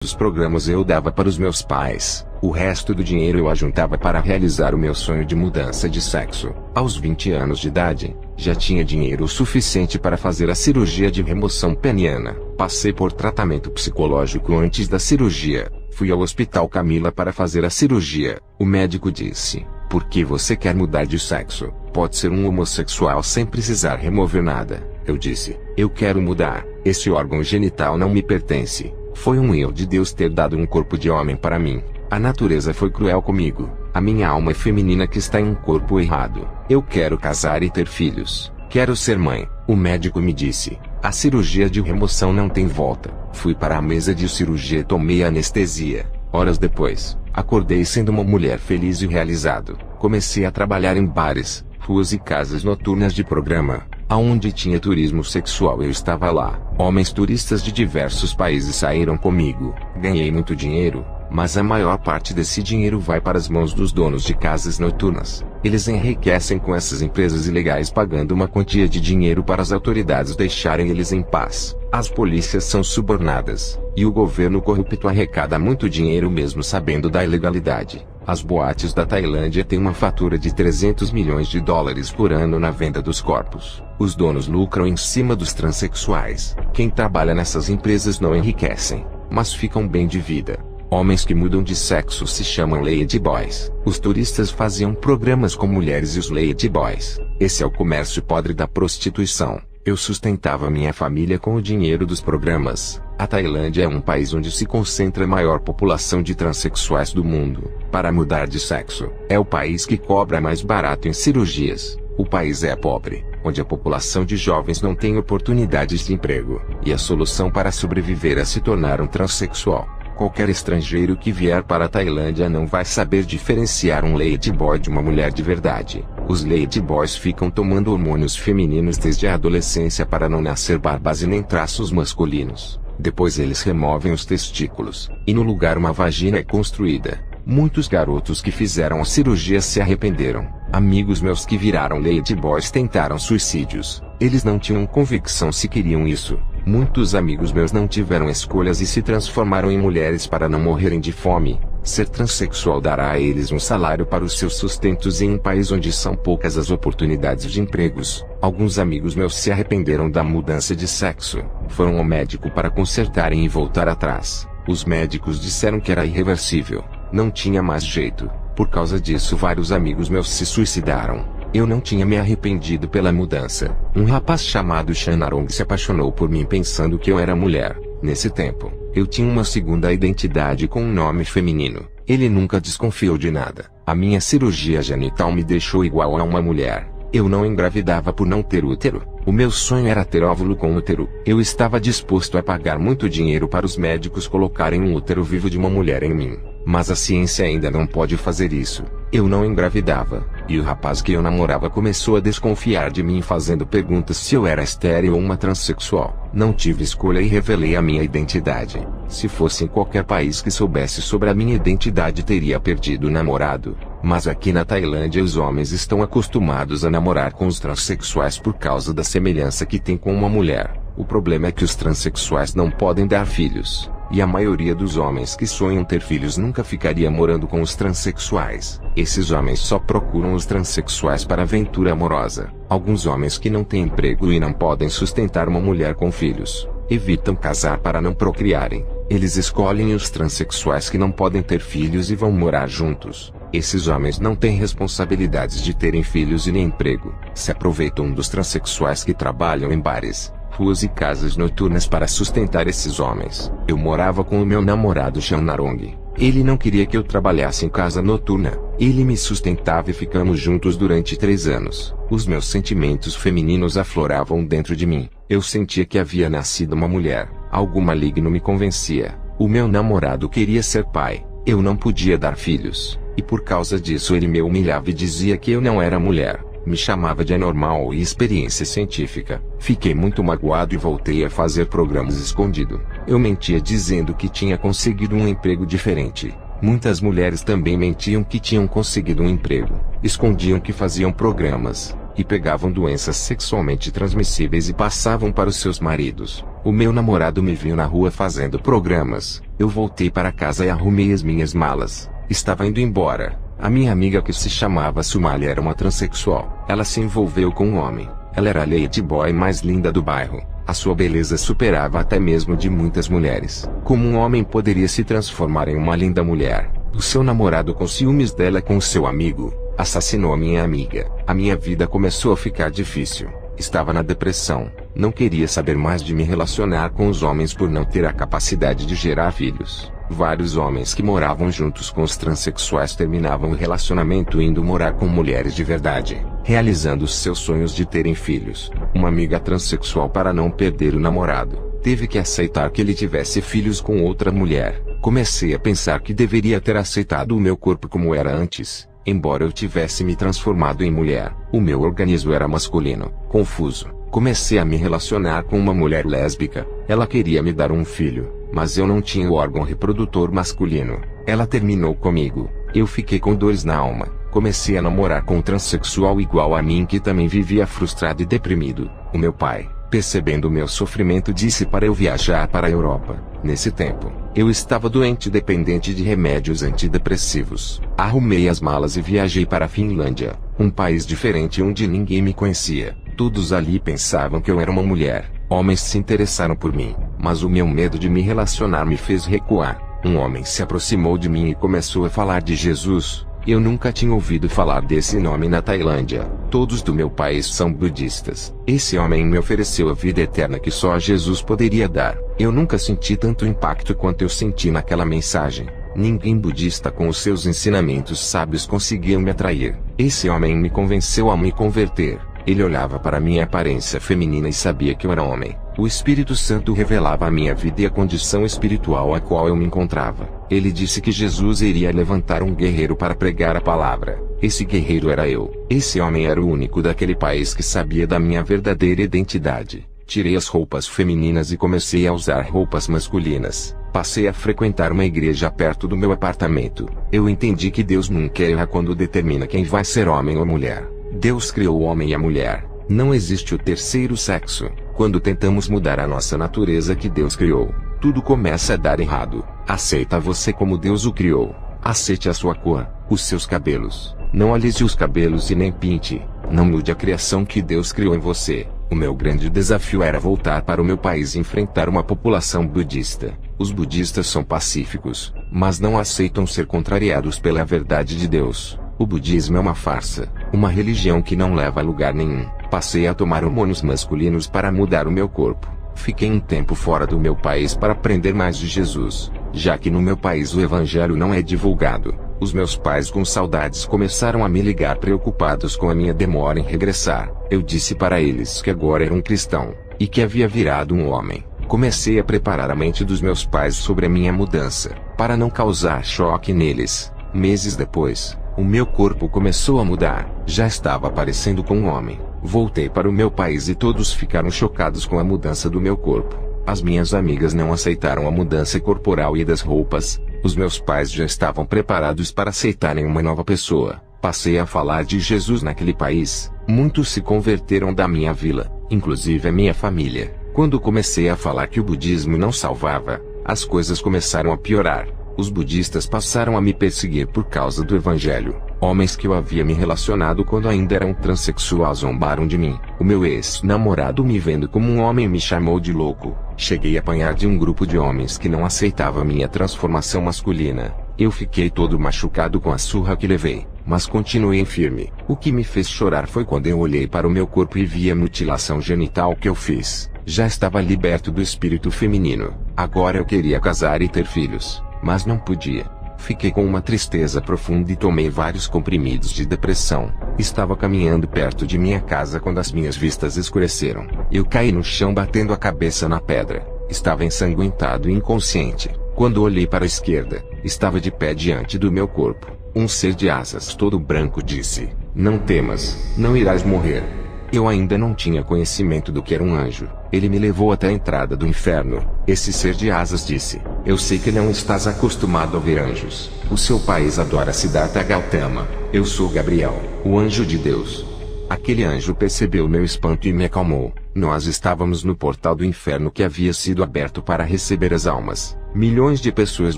dos programas eu dava para os meus pais. O resto do dinheiro eu ajuntava para realizar o meu sonho de mudança de sexo. Aos 20 anos de idade, já tinha dinheiro suficiente para fazer a cirurgia de remoção peniana. Passei por tratamento psicológico antes da cirurgia. Fui ao Hospital Camila para fazer a cirurgia. O médico disse: "Por que você quer mudar de sexo? Pode ser um homossexual sem precisar remover nada." Eu disse: "Eu quero mudar. Esse órgão genital não me pertence. Foi um erro de Deus ter dado um corpo de homem para mim. A natureza foi cruel comigo. A minha alma é feminina que está em um corpo errado. Eu quero casar e ter filhos. Quero ser mãe." O médico me disse: "A cirurgia de remoção não tem volta." Fui para a mesa de cirurgia e tomei anestesia. Horas depois, acordei sendo uma mulher feliz e realizado. Comecei a trabalhar em bares, ruas e casas noturnas de programa. Aonde tinha turismo sexual eu estava lá. Homens turistas de diversos países saíram comigo. Ganhei muito dinheiro, mas a maior parte desse dinheiro vai para as mãos dos donos de casas noturnas. Eles enriquecem com essas empresas ilegais pagando uma quantia de dinheiro para as autoridades deixarem eles em paz. As polícias são subornadas, e o governo corrupto arrecada muito dinheiro mesmo sabendo da ilegalidade. As boates da Tailândia têm uma fatura de 300 milhões de dólares por ano na venda dos corpos. Os donos lucram em cima dos transexuais. Quem trabalha nessas empresas não enriquecem, mas ficam bem de vida. Homens que mudam de sexo se chamam ladyboys. Os turistas faziam programas com mulheres e os ladyboys. Esse é o comércio podre da prostituição. Eu sustentava minha família com o dinheiro dos programas. A Tailândia é um país onde se concentra a maior população de transexuais do mundo. Para mudar de sexo, é o país que cobra mais barato em cirurgias. O país é pobre, onde a população de jovens não tem oportunidades de emprego. E a solução para sobreviver é se tornar um transexual. Qualquer estrangeiro que vier para a Tailândia não vai saber diferenciar um ladyboy de uma mulher de verdade. Os ladyboys ficam tomando hormônios femininos desde a adolescência para não nascer barbas e nem traços masculinos. Depois eles removem os testículos, e no lugar uma vagina é construída. Muitos garotos que fizeram a cirurgia se arrependeram. Amigos meus que viraram ladyboys tentaram suicídios. Eles não tinham convicção se queriam isso. Muitos amigos meus não tiveram escolhas e se transformaram em mulheres para não morrerem de fome. Ser transexual dará a eles um salário para os seus sustentos em um país onde são poucas as oportunidades de empregos. Alguns amigos meus se arrependeram da mudança de sexo. Foram ao médico para consertarem e voltar atrás. Os médicos disseram que era irreversível. Não tinha mais jeito. Por causa disso vários amigos meus se suicidaram. Eu não tinha me arrependido pela mudança. Um rapaz chamado Shanarong se apaixonou por mim pensando que eu era mulher. Nesse tempo, eu tinha uma segunda identidade com um nome feminino. Ele nunca desconfiou de nada. A minha cirurgia genital me deixou igual a uma mulher. Eu não engravidava por não ter útero. O meu sonho era ter óvulo com útero. Eu estava disposto a pagar muito dinheiro para os médicos colocarem um útero vivo de uma mulher em mim. Mas a ciência ainda não pode fazer isso. Eu não engravidava, e o rapaz que eu namorava começou a desconfiar de mim fazendo perguntas se eu era estéril ou uma transexual. Não tive escolha e revelei a minha identidade. Se fosse em qualquer país que soubesse sobre a minha identidade teria perdido o namorado. Mas aqui na Tailândia os homens estão acostumados a namorar com os transexuais por causa da semelhança que tem com uma mulher. O problema é que os transexuais não podem dar filhos. E a maioria dos homens que sonham ter filhos nunca ficaria morando com os transexuais. Esses homens só procuram os transexuais para aventura amorosa. Alguns homens que não têm emprego e não podem sustentar uma mulher com filhos, evitam casar para não procriarem. Eles escolhem os transexuais que não podem ter filhos e vão morar juntos. Esses homens não têm responsabilidades de terem filhos e nem emprego. Se aproveitam dos transexuais que trabalham em bares, ruas e casas noturnas para sustentar esses homens. Eu morava com o meu namorado Shanarong. Ele não queria que eu trabalhasse em casa noturna. Ele me sustentava e ficamos juntos durante 3 anos. Os meus sentimentos femininos afloravam dentro de mim. Eu sentia que havia nascido uma mulher. Algo maligno me convencia. O meu namorado queria ser pai. Eu não podia dar filhos. E por causa disso ele me humilhava e dizia que eu não era mulher. Me chamava de anormal e experiência científica. Fiquei muito magoado e voltei a fazer programas escondido. Eu mentia dizendo que tinha conseguido um emprego diferente. Muitas mulheres também mentiam que tinham conseguido um emprego. Escondiam que faziam programas. E pegavam doenças sexualmente transmissíveis e passavam para os seus maridos. O meu namorado me viu na rua fazendo programas. Eu voltei para casa e arrumei as minhas malas. Estava indo embora. A minha amiga, que se chamava Sumália, era uma transexual. Ela se envolveu com um homem. Ela era a ladyboy mais linda do bairro. A sua beleza superava até mesmo de muitas mulheres. Como um homem poderia se transformar em uma linda mulher? O seu namorado, com ciúmes dela com o seu amigo, assassinou a minha amiga. A minha vida começou a ficar difícil. Estava na depressão. Não queria saber mais de me relacionar com os homens por não ter a capacidade de gerar filhos. Vários homens que moravam juntos com os transexuais terminavam o relacionamento indo morar com mulheres de verdade, realizando os seus sonhos de terem filhos. Uma amiga transexual, para não perder o namorado, teve que aceitar que ele tivesse filhos com outra mulher. Comecei a pensar que deveria ter aceitado o meu corpo como era antes. Embora eu tivesse me transformado em mulher, o meu organismo era masculino. Confuso, comecei a me relacionar com uma mulher lésbica. Ela queria me dar um filho, mas eu não tinha o órgão reprodutor masculino. Ela terminou comigo. Eu fiquei com dores na alma. Comecei a namorar com um transexual igual a mim, que também vivia frustrado e deprimido. O meu pai, percebendo o meu sofrimento, disse para eu viajar para a Europa. Nesse tempo, eu estava doente e dependente de remédios antidepressivos. Arrumei as malas e viajei para a Finlândia, um país diferente onde ninguém me conhecia. Todos ali pensavam que eu era uma mulher. Homens se interessaram por mim, mas o meu medo de me relacionar me fez recuar. Um homem se aproximou de mim e começou a falar de Jesus. Eu nunca tinha ouvido falar desse nome na Tailândia. Todos do meu país são budistas. Esse homem me ofereceu a vida eterna que só Jesus poderia dar. Eu nunca senti tanto impacto quanto eu senti naquela mensagem. Ninguém budista com os seus ensinamentos sábios conseguiu me atrair. Esse homem me convenceu a me converter. Ele olhava para minha aparência feminina e sabia que eu era homem. O Espírito Santo revelava a minha vida e a condição espiritual a qual eu me encontrava. Ele disse que Jesus iria levantar um guerreiro para pregar a palavra. Esse guerreiro era eu. Esse homem era o único daquele país que sabia da minha verdadeira identidade. Tirei as roupas femininas e comecei a usar roupas masculinas. Passei a frequentar uma igreja perto do meu apartamento. Eu entendi que Deus nunca erra quando determina quem vai ser homem ou mulher. Deus criou o homem e a mulher. Não existe o terceiro sexo. Quando tentamos mudar a nossa natureza que Deus criou, tudo começa a dar errado. Aceita você como Deus o criou. Aceite a sua cor, os seus cabelos. Não alise os cabelos e nem pinte. Não mude a criação que Deus criou em você. O meu grande desafio era voltar para o meu país e enfrentar uma população budista. Os budistas são pacíficos, mas não aceitam ser contrariados pela verdade de Deus. O budismo é uma farsa, uma religião que não leva a lugar nenhum. Passei a tomar hormônios masculinos para mudar o meu corpo. Fiquei um tempo fora do meu país para aprender mais de Jesus, já que no meu país o evangelho não é divulgado. Os meus pais, com saudades, começaram a me ligar preocupados com a minha demora em regressar. Eu disse para eles que agora era um cristão, e que havia virado um homem. Comecei a preparar a mente dos meus pais sobre a minha mudança, para não causar choque neles. Meses depois, o meu corpo começou a mudar. Já estava parecendo com um homem. Voltei para o meu país e todos ficaram chocados com a mudança do meu corpo. As minhas amigas não aceitaram a mudança corporal e das roupas. Os meus pais já estavam preparados para aceitarem uma nova pessoa. Passei a falar de Jesus naquele país. Muitos se converteram da minha vila, inclusive a minha família. Quando comecei a falar que o budismo não salvava, as coisas começaram a piorar. Os budistas passaram a me perseguir por causa do evangelho. Homens que eu havia me relacionado quando ainda era um transexual zombaram de mim. O meu ex-namorado, me vendo como um homem, me chamou de louco. Cheguei a apanhar de um grupo de homens que não aceitava minha transformação masculina. Eu fiquei todo machucado com a surra que levei, mas continuei firme. O que me fez chorar foi quando eu olhei para o meu corpo e vi a mutilação genital que eu fiz. Já estava liberto do espírito feminino. Agora eu queria casar e ter filhos, mas não podia. Fiquei com uma tristeza profunda e tomei vários comprimidos de depressão. Estava caminhando perto de minha casa quando as minhas vistas escureceram. Eu caí no chão batendo a cabeça na pedra. Estava ensanguentado e inconsciente. Quando olhei para a esquerda, estava de pé diante do meu corpo. Um ser de asas todo branco disse: "Não temas, não irás morrer." Eu ainda não tinha conhecimento do que era um anjo. Ele me levou até a entrada do inferno. Esse ser de asas disse: "Eu sei que não estás acostumado a ver anjos. O seu país adora Siddhartha Gautama. Eu sou Gabriel, o anjo de Deus." Aquele anjo percebeu meu espanto e me acalmou. Nós estávamos no portal do inferno que havia sido aberto para receber as almas. Milhões de pessoas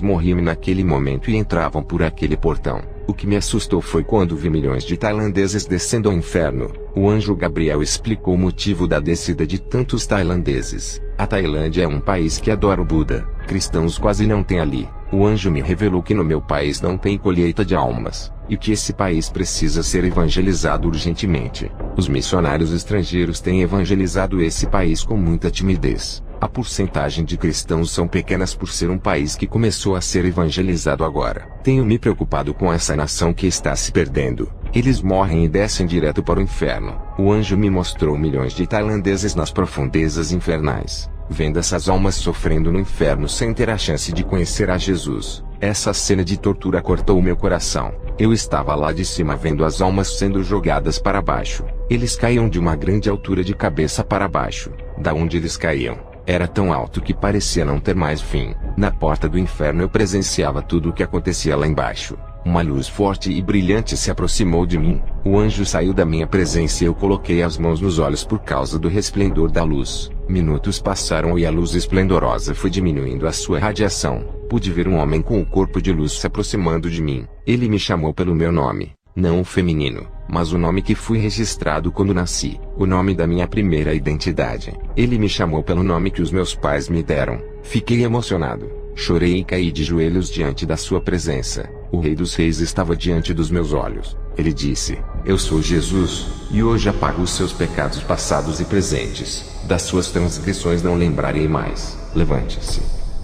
morriam naquele momento e entravam por aquele portão. O que me assustou foi quando vi milhões de tailandeses descendo ao inferno. O anjo Gabriel explicou o motivo da descida de tantos tailandeses. A Tailândia é um país que adora o Buda. Cristãos quase não tem ali. O anjo me revelou que no meu país não tem colheita de almas, e que esse país precisa ser evangelizado urgentemente. Os missionários estrangeiros têm evangelizado esse país com muita timidez. A porcentagem de cristãos são pequenas por ser um país que começou a ser evangelizado agora. Tenho me preocupado com essa nação que está se perdendo. Eles morrem e descem direto para o inferno. O anjo me mostrou milhões de tailandeses nas profundezas infernais, vendo essas almas sofrendo no inferno sem ter a chance de conhecer a Jesus. Essa cena de tortura cortou meu coração. Eu estava lá de cima vendo as almas sendo jogadas para baixo. Eles caíam de uma grande altura de cabeça para baixo. Da onde eles caíam era tão alto que parecia não ter mais fim. Na porta do inferno eu presenciava tudo o que acontecia lá embaixo. Uma luz forte e brilhante se aproximou de mim. O anjo saiu da minha presença e eu coloquei as mãos nos olhos por causa do resplendor da luz. Minutos passaram e a luz esplendorosa foi diminuindo a sua radiação. Pude ver um homem com o corpo de luz se aproximando de mim. Ele me chamou pelo meu nome, não o feminino, mas o nome que fui registrado quando nasci, o nome da minha primeira identidade. Ele me chamou pelo nome que os meus pais me deram. Fiquei emocionado, chorei e caí de joelhos diante da sua presença. O Rei dos Reis estava diante dos meus olhos. Ele disse: "Eu sou Jesus, e hoje apago os seus pecados passados e presentes. Das suas transgressões não lembrarei mais. Levante-se."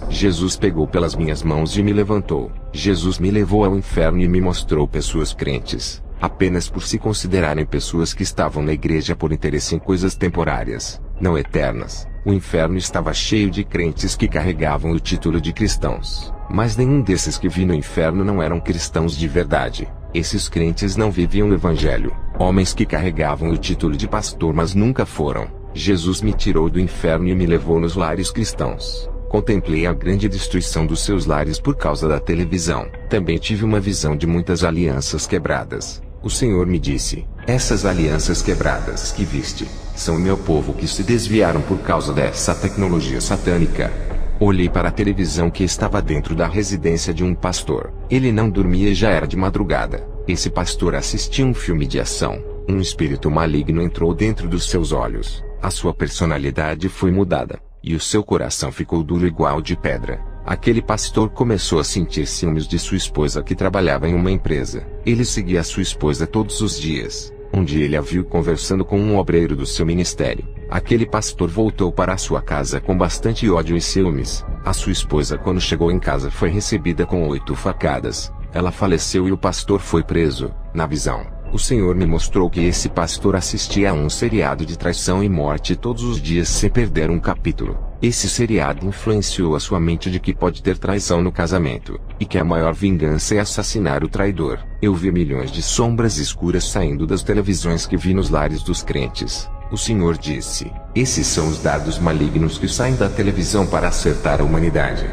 Jesus pegou pelas minhas mãos e me levantou. Jesus me levou ao inferno e me mostrou pessoas crentes, apenas por se considerarem pessoas que estavam na igreja por interesse em coisas temporárias, não eternas. O inferno estava cheio de crentes que carregavam o título de cristãos, mas nenhum desses que vi no inferno não eram cristãos de verdade. Esses crentes não viviam o evangelho. Homens que carregavam o título de pastor mas nunca foram. Jesus me tirou do inferno e me levou nos lares cristãos. Contemplei a grande destruição dos seus lares por causa da televisão. Também tive uma visão de muitas alianças quebradas. O Senhor me disse: "Essas alianças quebradas que viste, são o meu povo que se desviaram por causa dessa tecnologia satânica." Olhei para a televisão que estava dentro da residência de um pastor. Ele não dormia e já era de madrugada. Esse pastor assistia um filme de ação. Um espírito maligno entrou dentro dos seus olhos. A sua personalidade foi mudada, e o seu coração ficou duro igual de pedra. Aquele pastor começou a sentir ciúmes de sua esposa que trabalhava em uma empresa. Ele seguia sua esposa todos os dias. Um dia ele a viu conversando com um obreiro do seu ministério. Aquele pastor voltou para a sua casa com bastante ódio e ciúmes. A sua esposa, quando chegou em casa, foi recebida com 8 facadas. Ela faleceu e o pastor foi preso. Na visão, o Senhor me mostrou que esse pastor assistia a um seriado de traição e morte todos os dias sem perder um capítulo. Esse seriado influenciou a sua mente de que pode ter traição no casamento, e que a maior vingança é assassinar o traidor. Eu vi milhões de sombras escuras saindo das televisões que vi nos lares dos crentes. O Senhor disse: "Esses são os dados malignos que saem da televisão para acertar a humanidade."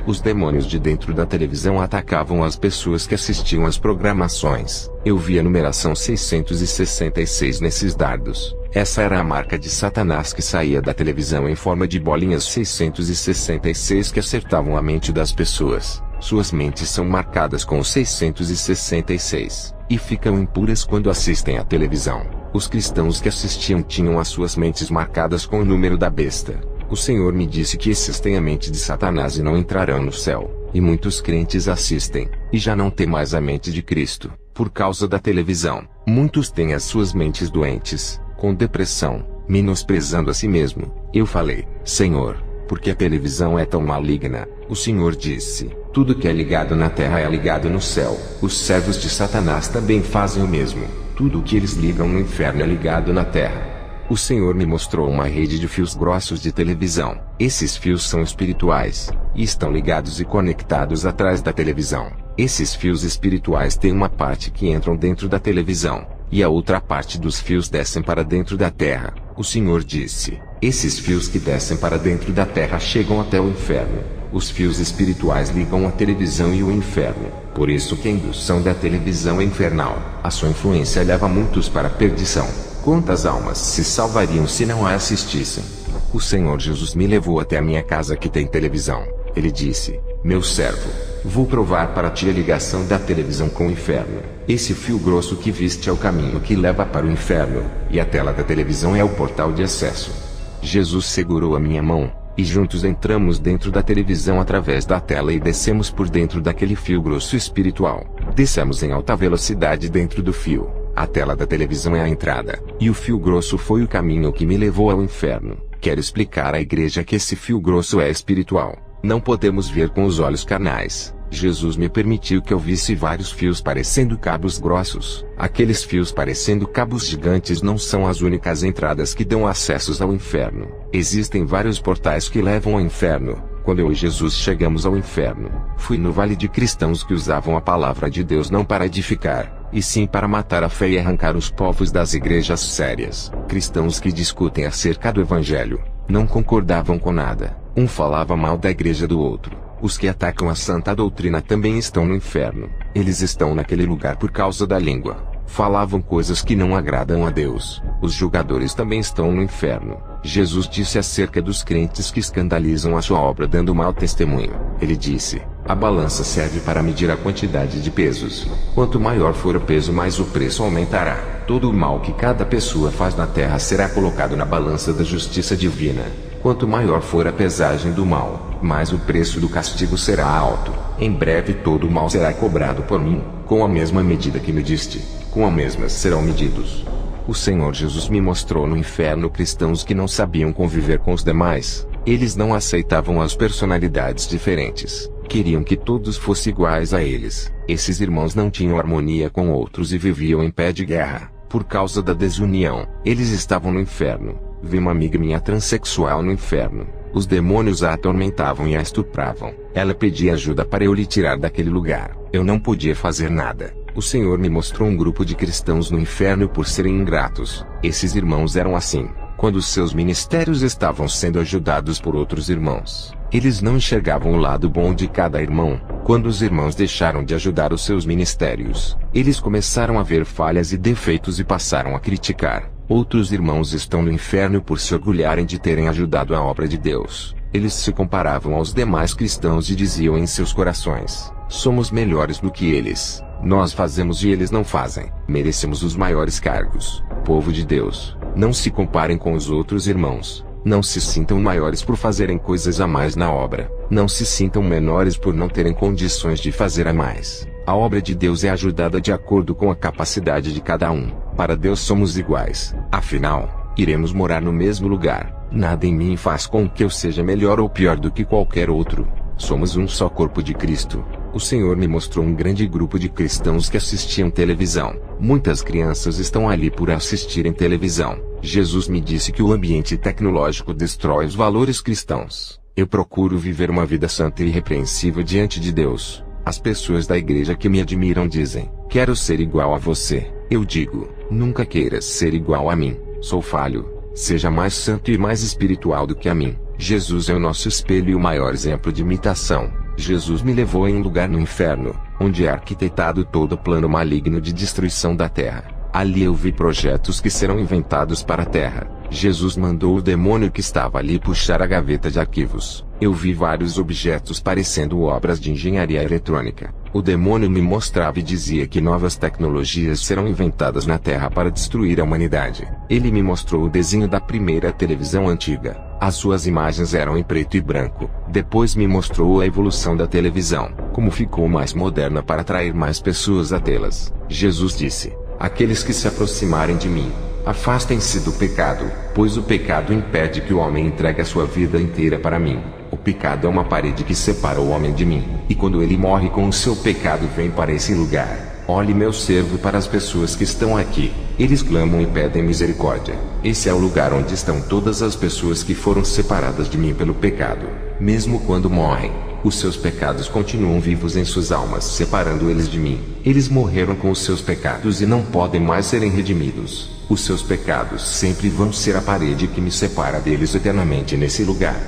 Os demônios de dentro da televisão atacavam as pessoas que assistiam às programações. Eu vi a numeração 666 nesses dardos. Essa era a marca de Satanás que saía da televisão em forma de bolinhas 666 que acertavam a mente das pessoas. Suas mentes são marcadas com 666, e ficam impuras quando assistem à televisão. Os cristãos que assistiam tinham as suas mentes marcadas com o número da besta. O Senhor me disse que esses têm a mente de Satanás e não entrarão no céu. E muitos crentes assistem, e já não têm mais a mente de Cristo, por causa da televisão. Muitos têm as suas mentes doentes, com depressão, menosprezando a si mesmo. Eu falei: "Senhor, por que a televisão é tão maligna?" O Senhor disse: "Tudo que é ligado na terra é ligado no céu. Os servos de Satanás também fazem o mesmo. Tudo o que eles ligam no inferno é ligado na terra." O Senhor me mostrou uma rede de fios grossos de televisão. Esses fios são espirituais, e estão ligados e conectados atrás da televisão. Esses fios espirituais têm uma parte que entram dentro da televisão, e a outra parte dos fios descem para dentro da terra. O Senhor disse: "Esses fios que descem para dentro da terra chegam até o inferno. Os fios espirituais ligam a televisão e o inferno. Por isso que a indução da televisão é infernal. A sua influência leva muitos para a perdição." quantas almas se salvariam se não a assistissem? O Senhor Jesus me levou até a minha casa que tem televisão. Ele disse: meu servo, vou provar para ti a ligação da televisão com o inferno. Esse fio grosso que viste é o caminho que leva para o inferno, e a tela da televisão é o portal de acesso. Jesus segurou a minha mão, e juntos entramos dentro da televisão através da tela e descemos por dentro daquele fio grosso espiritual. Descemos em alta velocidade dentro do fio. A tela da televisão é a entrada, e o fio grosso foi o caminho que me levou ao inferno. Quero explicar à igreja que esse fio grosso é espiritual. Não podemos ver com os olhos carnais. Jesus me permitiu que eu visse vários fios parecendo cabos grossos. Aqueles fios parecendo cabos gigantes não são as únicas entradas que dão acessos ao inferno. Existem vários portais que levam ao inferno. Quando eu e Jesus chegamos ao inferno, fui no vale de cristãos que usavam a palavra de Deus não para edificar, e sim para matar a fé e arrancar os povos das igrejas sérias. Cristãos que discutem acerca do evangelho, não concordavam com nada. Um falava mal da igreja do outro. Os que atacam a santa doutrina também estão no inferno. Eles estão naquele lugar por causa da língua. Falavam coisas que não agradam a Deus. Os julgadores também estão no inferno. Jesus disse acerca dos crentes que escandalizam a sua obra dando mau testemunho. Ele disse: a balança serve para medir a quantidade de pesos. Quanto maior for o peso, mais o preço aumentará. Todo o mal que cada pessoa faz na terra será colocado na balança da justiça divina. Quanto maior for a pesagem do mal, mais o preço do castigo será alto. Em breve todo o mal será cobrado por mim. Com a mesma medida que me diste, com a mesma serão medidos. O Senhor Jesus me mostrou no inferno cristãos que não sabiam conviver com os demais. Eles não aceitavam as personalidades diferentes. Queriam que todos fossem iguais a eles. Esses irmãos não tinham harmonia com outros e viviam em pé de guerra. Por causa da desunião, eles estavam no inferno. Vi uma amiga minha transexual no inferno. Os demônios a atormentavam e a estupravam. Ela pedia ajuda para eu lhe tirar daquele lugar. Eu não podia fazer nada. O Senhor me mostrou um grupo de cristãos no inferno por serem ingratos. Esses irmãos eram assim. Quando seus ministérios estavam sendo ajudados por outros irmãos, eles não enxergavam o lado bom de cada irmão. Quando os irmãos deixaram de ajudar os seus ministérios, eles começaram a ver falhas e defeitos e passaram a criticar. Outros irmãos estão no inferno por se orgulharem de terem ajudado a obra de Deus. Eles se comparavam aos demais cristãos e diziam em seus corações: somos melhores do que eles. Nós fazemos e eles não fazem. Merecemos os maiores cargos. Povo de Deus, não se comparem com os outros irmãos. Não se sintam maiores por fazerem coisas a mais na obra. Não se sintam menores por não terem condições de fazer a mais. A obra de Deus é ajudada de acordo com a capacidade de cada um. Para Deus somos iguais. Afinal, iremos morar no mesmo lugar. Nada em mim faz com que eu seja melhor ou pior do que qualquer outro. Somos um só corpo de Cristo. O Senhor me mostrou um grande grupo de cristãos que assistiam televisão. Muitas crianças estão ali por assistirem televisão. Jesus me disse que o ambiente tecnológico destrói os valores cristãos. Eu procuro viver uma vida santa e irrepreensível diante de Deus. As pessoas da igreja que me admiram dizem: quero ser igual a você. Eu digo: nunca queiras ser igual a mim. Sou falho. Seja mais santo e mais espiritual do que a mim. Jesus é o nosso espelho e o maior exemplo de imitação. Jesus me levou em um lugar no inferno, onde é arquitetado todo o plano maligno de destruição da terra. Ali eu vi projetos que serão inventados para a terra. Jesus mandou o demônio que estava ali puxar a gaveta de arquivos. Eu vi vários objetos parecendo obras de engenharia eletrônica. O demônio me mostrava e dizia que novas tecnologias serão inventadas na Terra para destruir a humanidade. Ele me mostrou o desenho da primeira televisão antiga. As suas imagens eram em preto e branco. Depois me mostrou a evolução da televisão, como ficou mais moderna para atrair mais pessoas a tê-las. Jesus disse: aqueles que se aproximarem de mim, afastem-se do pecado, pois o pecado impede que o homem entregue a sua vida inteira para mim. O pecado é uma parede que separa o homem de mim, e quando ele morre com o seu pecado vem para esse lugar. Olhe meu servo para as pessoas que estão aqui. Eles clamam e pedem misericórdia. Esse é o lugar onde estão todas as pessoas que foram separadas de mim pelo pecado. Mesmo quando morrem, os seus pecados continuam vivos em suas almas, separando eles de mim. Eles morreram com os seus pecados e não podem mais serem redimidos. Os seus pecados sempre vão ser a parede que me separa deles eternamente nesse lugar.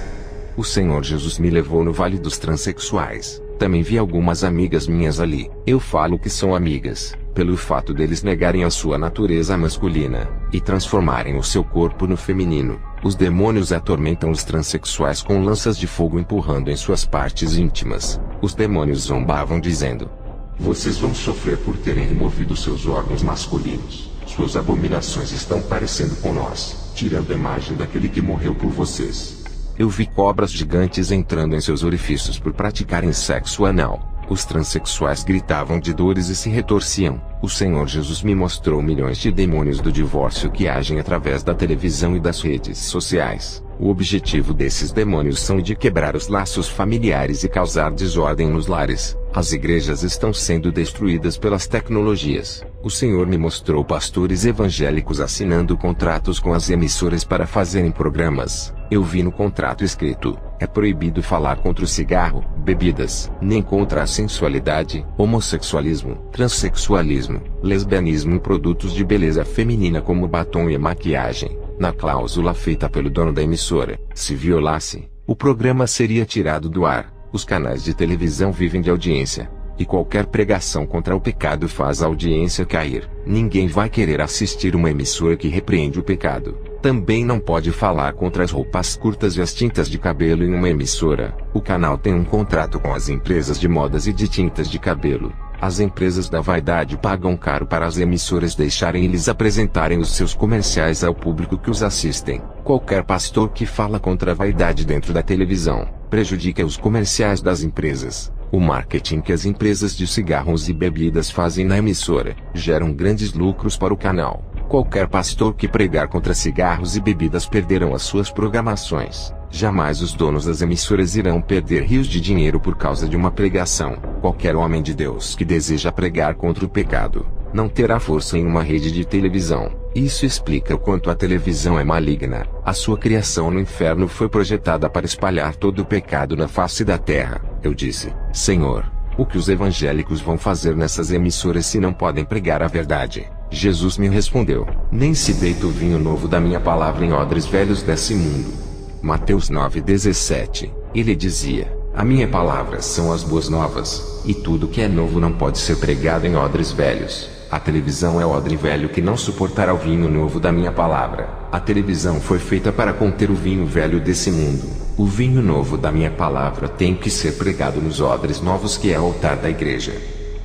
O Senhor Jesus me levou no Vale dos Transexuais. Também vi algumas amigas minhas ali. Eu falo que são amigas, pelo fato deles negarem a sua natureza masculina, e transformarem o seu corpo no feminino. Os demônios atormentam os transexuais com lanças de fogo empurrando em suas partes íntimas. Os demônios zombavam dizendo: vocês vão sofrer por terem removido seus órgãos masculinos. Suas abominações estão parecendo com nós, tirando a imagem daquele que morreu por vocês. Eu vi cobras gigantes entrando em seus orifícios por praticarem sexo anal. Os transexuais gritavam de dores e se retorciam. O Senhor Jesus me mostrou milhões de demônios do divórcio que agem através da televisão e das redes sociais. O objetivo desses demônios são de quebrar os laços familiares e causar desordem nos lares. As igrejas estão sendo destruídas pelas tecnologias. O Senhor me mostrou pastores evangélicos assinando contratos com as emissoras para fazerem programas. Eu vi no contrato escrito: é proibido falar contra o cigarro, bebidas, nem contra a sensualidade, homossexualismo, transexualismo, lesbianismo e produtos de beleza feminina como batom e maquiagem. Na cláusula feita pelo dono da emissora, se violasse, o programa seria tirado do ar. Os canais de televisão vivem de audiência, e qualquer pregação contra o pecado faz a audiência cair. Ninguém vai querer assistir uma emissora que repreende o pecado. Também não pode falar contra as roupas curtas e as tintas de cabelo em uma emissora. O canal tem um contrato com as empresas de modas e de tintas de cabelo. As empresas da vaidade pagam caro para as emissoras deixarem eles apresentarem os seus comerciais ao público que os assistem. Qualquer pastor que fala contra a vaidade dentro da televisão, prejudica os comerciais das empresas. O marketing que as empresas de cigarros e bebidas fazem na emissora, geram grandes lucros para o canal. Qualquer pastor que pregar contra cigarros e bebidas perderão as suas programações. Jamais os donos das emissoras irão perder rios de dinheiro por causa de uma pregação. Qualquer homem de Deus que deseja pregar contra o pecado, não terá força em uma rede de televisão. Isso explica o quanto a televisão é maligna. A sua criação no inferno foi projetada para espalhar todo o pecado na face da terra. Eu disse: Senhor, o que os evangélicos vão fazer nessas emissoras se não podem pregar a verdade? Jesus me respondeu: nem se deita o vinho novo da minha palavra em odres velhos desse mundo. Mateus 9:17. Ele dizia: a minha palavra são as boas novas, e tudo que é novo não pode ser pregado em odres velhos. A televisão é o odre velho que não suportará o vinho novo da minha palavra. A televisão foi feita para conter o vinho velho desse mundo. O vinho novo da minha palavra tem que ser pregado nos odres novos, que é o altar da igreja.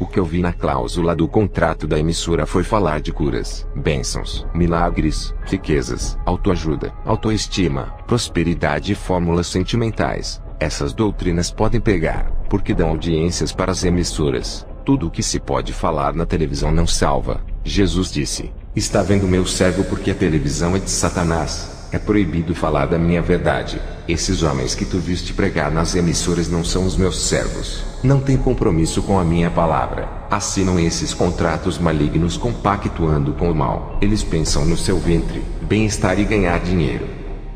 O que eu vi na cláusula do contrato da emissora foi falar de curas, bênçãos, milagres, riquezas, autoajuda, autoestima, prosperidade e fórmulas sentimentais. Essas doutrinas podem pegar, porque dão audiências para as emissoras. Tudo o que se pode falar na televisão não salva. Jesus disse: está vendo meu servo, porque a televisão é de Satanás. É proibido falar da minha verdade. Esses homens que tu viste pregar nas emissoras não são os meus servos. Não têm compromisso com a minha palavra. Assinam esses contratos malignos compactuando com o mal. Eles pensam no seu ventre, bem-estar e ganhar dinheiro.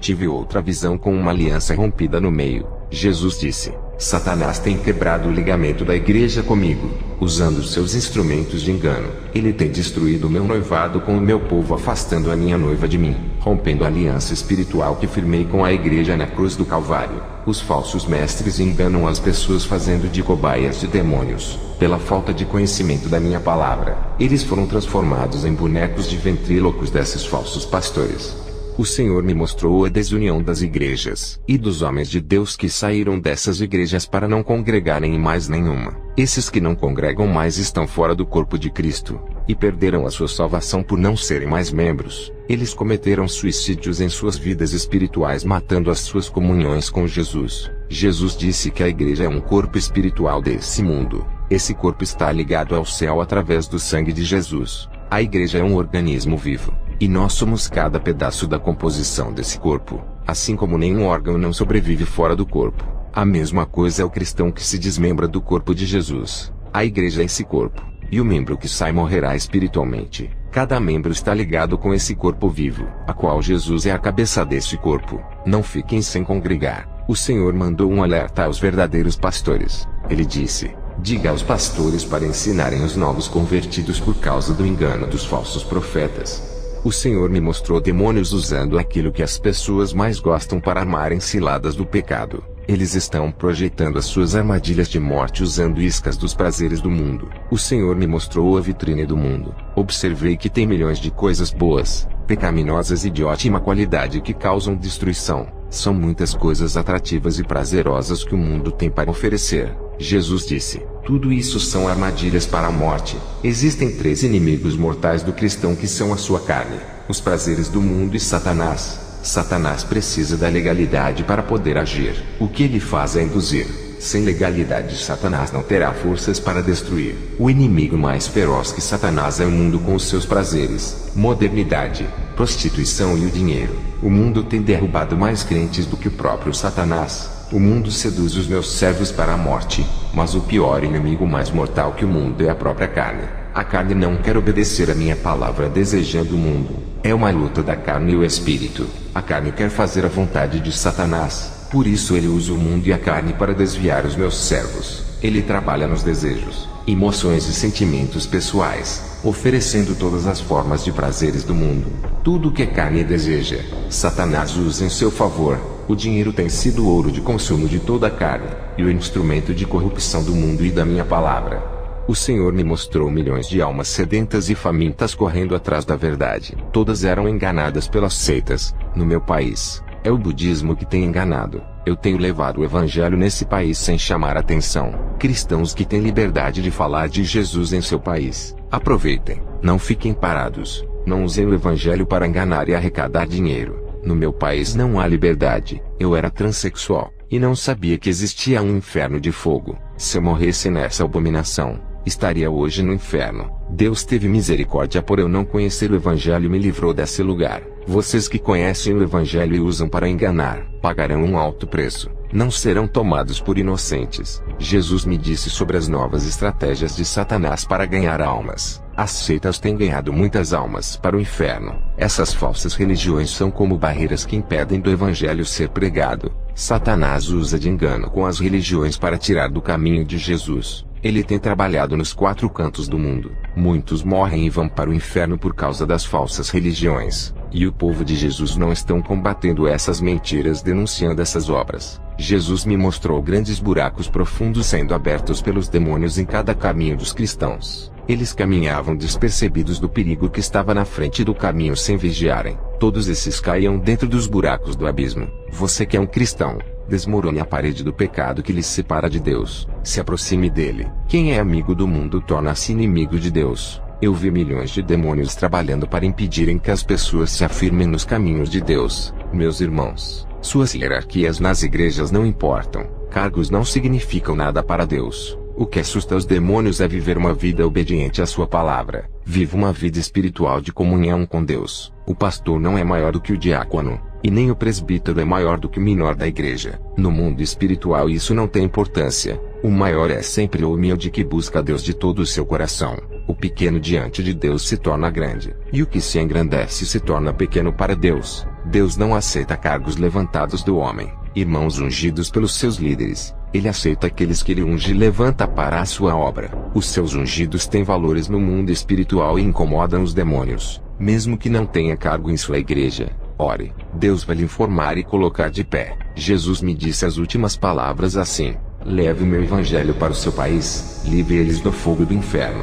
Tive outra visão com uma aliança rompida no meio. Jesus disse: Satanás tem quebrado o ligamento da igreja comigo, usando seus instrumentos de engano. Ele tem destruído o meu noivado com o meu povo, afastando a minha noiva de mim, rompendo a aliança espiritual que firmei com a igreja na cruz do Calvário. Os falsos mestres enganam as pessoas, fazendo de cobaias de demônios, pela falta de conhecimento da minha palavra. Eles foram transformados em bonecos de ventrílocos desses falsos pastores. O Senhor me mostrou a desunião das igrejas e dos homens de Deus que saíram dessas igrejas para não congregarem em mais nenhuma. Esses que não congregam mais estão fora do corpo de Cristo, e perderam a sua salvação por não serem mais membros. Eles cometeram suicídios em suas vidas espirituais, matando as suas comunhões com Jesus. Jesus disse que a igreja é um corpo espiritual desse mundo. Esse corpo está ligado ao céu através do sangue de Jesus. A igreja é um organismo vivo, e nós somos cada pedaço da composição desse corpo. Assim como nenhum órgão não sobrevive fora do corpo, a mesma coisa é o cristão que se desmembra do corpo de Jesus. A igreja é esse corpo, e o membro que sai morrerá espiritualmente. Cada membro está ligado com esse corpo vivo, a qual Jesus é a cabeça desse corpo. Não fiquem sem congregar. O Senhor mandou um alerta aos verdadeiros pastores. Ele disse: diga aos pastores para ensinarem os novos convertidos por causa do engano dos falsos profetas. O Senhor me mostrou demônios usando aquilo que as pessoas mais gostam para armarem ciladas do pecado. Eles estão projetando as suas armadilhas de morte usando iscas dos prazeres do mundo. O Senhor me mostrou a vitrine do mundo. Observei que tem milhões de coisas boas, pecaminosas e de ótima qualidade que causam destruição. São muitas coisas atrativas e prazerosas que o mundo tem para oferecer. Jesus disse: tudo isso são armadilhas para a morte. Existem 3 inimigos mortais do cristão que são a sua carne, os prazeres do mundo e Satanás. Satanás precisa da legalidade para poder agir. O que ele faz é induzir. Sem legalidade, Satanás não terá forças para destruir. O inimigo mais feroz que Satanás é o mundo com os seus prazeres, modernidade, prostituição e o dinheiro. O mundo tem derrubado mais crentes do que o próprio Satanás. O mundo seduz os meus servos para a morte, mas o pior inimigo mais mortal que o mundo é a própria carne. A carne não quer obedecer a minha palavra desejando o mundo. É uma luta da carne e o espírito. A carne quer fazer a vontade de Satanás. Por isso ele usa o mundo e a carne para desviar os meus servos. Ele trabalha nos desejos, emoções e sentimentos pessoais, oferecendo todas as formas de prazeres do mundo. Tudo o que a carne deseja, Satanás usa em seu favor. O dinheiro tem sido o ouro de consumo de toda a carne, e o instrumento de corrupção do mundo e da minha palavra. O Senhor me mostrou milhões de almas sedentas e famintas correndo atrás da verdade. Todas eram enganadas pelas seitas, no meu país. É o budismo que tem enganado. Eu tenho levado o evangelho nesse país sem chamar atenção. Cristãos que têm liberdade de falar de Jesus em seu país. Aproveitem. Não fiquem parados. Não usem o evangelho para enganar e arrecadar dinheiro. No meu país não há liberdade. Eu era transexual, e não sabia que existia um inferno de fogo. Se eu morresse nessa abominação, estaria hoje no inferno. Deus teve misericórdia por eu não conhecer o evangelho e me livrou desse lugar. Vocês que conhecem o evangelho e usam para enganar, pagarão um alto preço. Não serão tomados por inocentes. Jesus me disse sobre as novas estratégias de Satanás para ganhar almas. As seitas têm ganhado muitas almas para o inferno. Essas falsas religiões são como barreiras que impedem do evangelho ser pregado. Satanás usa de engano com as religiões para tirar do caminho de Jesus. Ele tem trabalhado nos 4 cantos do mundo. Muitos morrem e vão para o inferno por causa das falsas religiões. E o povo de Jesus não estão combatendo essas mentiras, denunciando essas obras. Jesus me mostrou grandes buracos profundos sendo abertos pelos demônios em cada caminho dos cristãos. Eles caminhavam despercebidos do perigo que estava na frente do caminho sem vigiarem. Todos esses caíam dentro dos buracos do abismo. Você que é um cristão, desmorone a parede do pecado que lhe separa de Deus. Se aproxime dele. Quem é amigo do mundo torna-se inimigo de Deus. Eu vi milhões de demônios trabalhando para impedirem que as pessoas se afirmem nos caminhos de Deus. Meus irmãos, suas hierarquias nas igrejas não importam. Cargos não significam nada para Deus. O que assusta os demônios é viver uma vida obediente à sua palavra. Viva uma vida espiritual de comunhão com Deus. O pastor não é maior do que o diácono, e nem o presbítero é maior do que o menor da igreja. No mundo espiritual isso não tem importância. O maior é sempre o humilde que busca Deus de todo o seu coração. O pequeno diante de Deus se torna grande, e o que se engrandece se torna pequeno para Deus. Deus não aceita cargos levantados do homem, irmãos ungidos pelos seus líderes. Ele aceita aqueles que ele unge e levanta para a sua obra. Os seus ungidos têm valores no mundo espiritual e incomodam os demônios, mesmo que não tenha cargo em sua igreja. Ore, Deus vai lhe informar e colocar de pé. Jesus me disse as últimas palavras assim: leve o meu evangelho para o seu país, livre eles do fogo do inferno.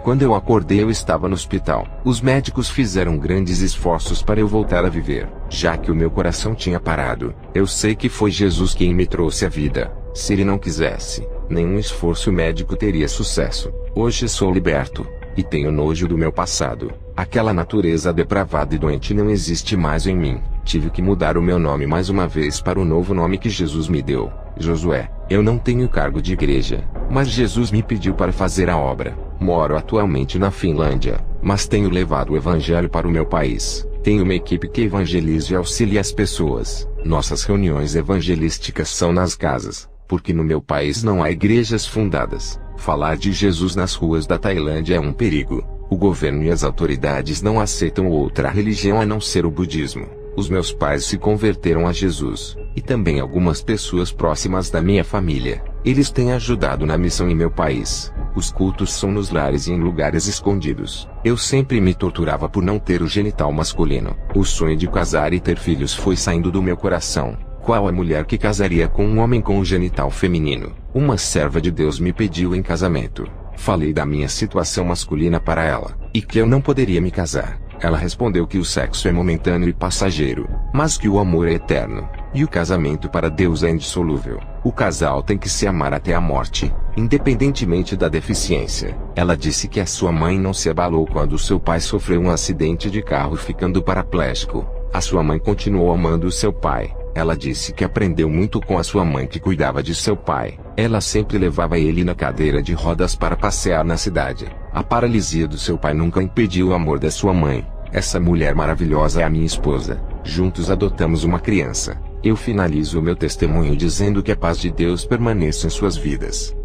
Quando eu acordei eu estava no hospital. Os médicos fizeram grandes esforços para eu voltar a viver, já que o meu coração tinha parado. Eu sei que foi Jesus quem me trouxe à vida. Se ele não quisesse, nenhum esforço médico teria sucesso. Hoje sou liberto, e tenho nojo do meu passado. Aquela natureza depravada e doente não existe mais em mim. Tive que mudar o meu nome mais uma vez para o novo nome que Jesus me deu, Josué. Eu não tenho cargo de igreja, mas Jesus me pediu para fazer a obra. Moro atualmente na Finlândia, mas tenho levado o evangelho para o meu país. Tenho uma equipe que evangeliza e auxilia as pessoas. Nossas reuniões evangelísticas são nas casas, porque no meu país não há igrejas fundadas. Falar de Jesus nas ruas da Tailândia é um perigo. O governo e as autoridades não aceitam outra religião a não ser o budismo. Os meus pais se converteram a Jesus, e também algumas pessoas próximas da minha família. Eles têm ajudado na missão em meu país. Os cultos são nos lares e em lugares escondidos. Eu sempre me torturava por não ter o genital masculino. O sonho de casar e ter filhos foi saindo do meu coração. qual a mulher que casaria com um homem com o genital feminino? Uma serva de Deus me pediu em casamento. Falei da minha situação masculina para ela, e que eu não poderia me casar. Ela respondeu que o sexo é momentâneo e passageiro, mas que o amor é eterno, e o casamento para Deus é indissolúvel. O casal tem que se amar até a morte, independentemente da deficiência. Ela disse que a sua mãe não se abalou quando seu pai sofreu um acidente de carro ficando paraplégico. A sua mãe continuou amando o seu pai. Ela disse que aprendeu muito com a sua mãe que cuidava de seu pai. Ela sempre levava ele na cadeira de rodas para passear na cidade. A paralisia do seu pai nunca impediu o amor da sua mãe. Essa mulher maravilhosa é a minha esposa. Juntos adotamos uma criança. Eu finalizo o meu testemunho dizendo que a paz de Deus permaneça em suas vidas.